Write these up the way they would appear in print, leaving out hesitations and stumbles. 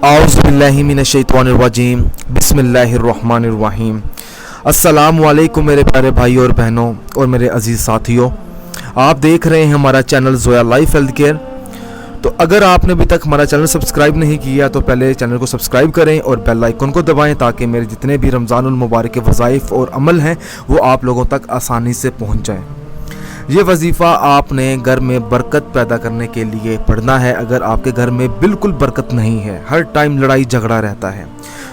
औज़ु बिल्लाहि मिनश्शैतानिर्रजीम बिस्मिल्लाहिर्रहमानिर्रहीम। अस्सलामु अलैकुम मेरे प्यारे भाई और बहनों और मेरे अजीज़ साथियों, आप देख रहे हैं हमारा channel Zoya life health care. तो अगर आपने अभी तक हमारा चैनल सब्सक्राइब नहीं किया तो पहले चैनल को सब्सक्राइब करें और बेल आइकन को दबाएं ताकि मेरे जितने भी रमज़ानुल मुबारक के वज़ाइफ और अमल हैं वो आप लोगों तक आसानी से पहुंच जाएं। ये वजीफ़ा आपने घर में बरकत पैदा करने के लिए पढ़ना है। अगर आपके घर में बिल्कुल बरकत नहीं है, हर टाइम लड़ाई झगड़ा रहता है,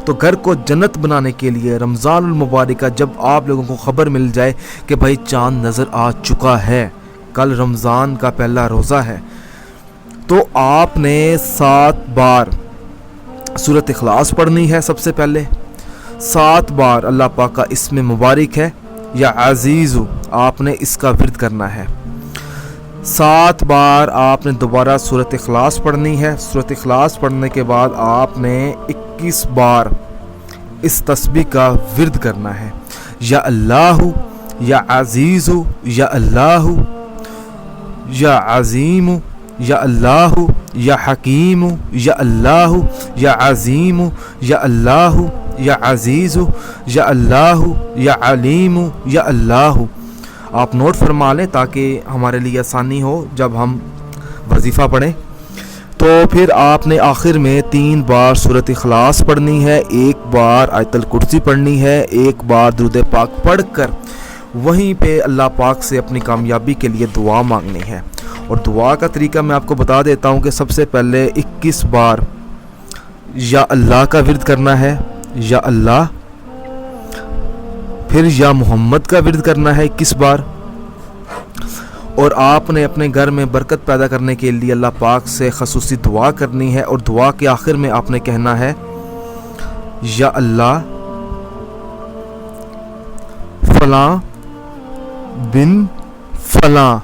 तो घर को जन्नत बनाने के लिए रमज़ानुल मुबारक का जब आप लोगों को खबर मिल जाए कि भाई चाँद नज़र आ चुका है, कल रमज़ान का पहला रोज़ा है, तो आपने 7 बार सूरत इखलास पढ़नी है। सबसे पहले 7 बार अल्लाह पाक का इसमें मुबारक है या अज़ीज़ु, आपने इसका विर्द करना है। 7 बार आपने दोबारा सूरत इखलास पढ़नी है। सूरत इखलास पढ़ने के बाद आपने 21 बार इस तस्बीह का विर्द करना है। या अल्लाहु या अज़ीज़ु या अल्लाहु या अज़ीमु या अल्लाहु या हकीमु या अल्लाहु या अज़ीमु या अल्लाहु या अज़ीज़ु या अल्लाहु या अलीमु या अल्लाहु। आप नोट फरमा लें ताकि हमारे लिए आसानी हो जब हम वजीफ़ा पढ़ें। तो फिर आपने आखिर में 3 बार सूरत इखलास पढ़नी है, 1 बार आयतुल कुर्सी पढ़नी है, 1 बार दुरूद पाक पढ़कर वहीं पे अल्लाह पाक से अपनी कामयाबी के लिए दुआ मांगनी है। और दुआ का तरीका मैं आपको बता देता हूँ कि सबसे पहले 21 बार या अल्लाह का विर्द करना है, या अल्लाह, फिर या मोहम्मद का विर्द करना है 21 बार। और आपने अपने घर में बरकत पैदा करने के लिए अल्लाह पाक से खसूसी दुआ करनी है। और दुआ के आखिर में आपने कहना है या अल्लाह फलां बिन फलां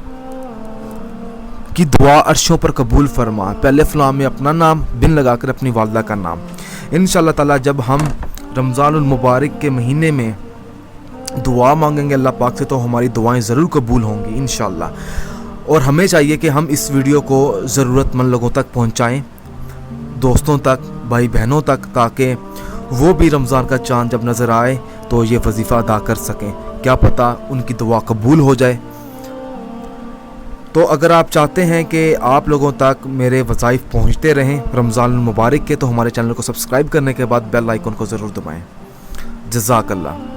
की दुआ अर्शों पर कबूल फरमा। पहले फलां में अपना नाम, बिन लगाकर अपनी वालदा का नाम। इंशाअल्लाह ताला जब हम रमज़ानुल मुबारक के महीने में दुआ मांगेंगे अल्लाह पाक से तो हमारी दुआएं ज़रूर कबूल होंगी इंशाअल्लाह। और हमें चाहिए कि हम इस वीडियो को ज़रूरतमंद लोगों तक पहुंचाएं, दोस्तों तक, भाई बहनों तक, ताकि वो भी रमज़ान का चाँद जब नज़र आए तो ये वजीफ़ा अदा कर सकें। क्या पता उनकी दुआ कबूल हो जाए। तो अगर आप चाहते हैं कि आप लोगों तक मेरे वज़ाइफ पहुंचते रहें रमज़ानुल मुबारक के, तो हमारे चैनल को सब्सक्राइब करने के बाद बेल आइकन को ज़रूर दबाएं। जज़ाकल्लाह।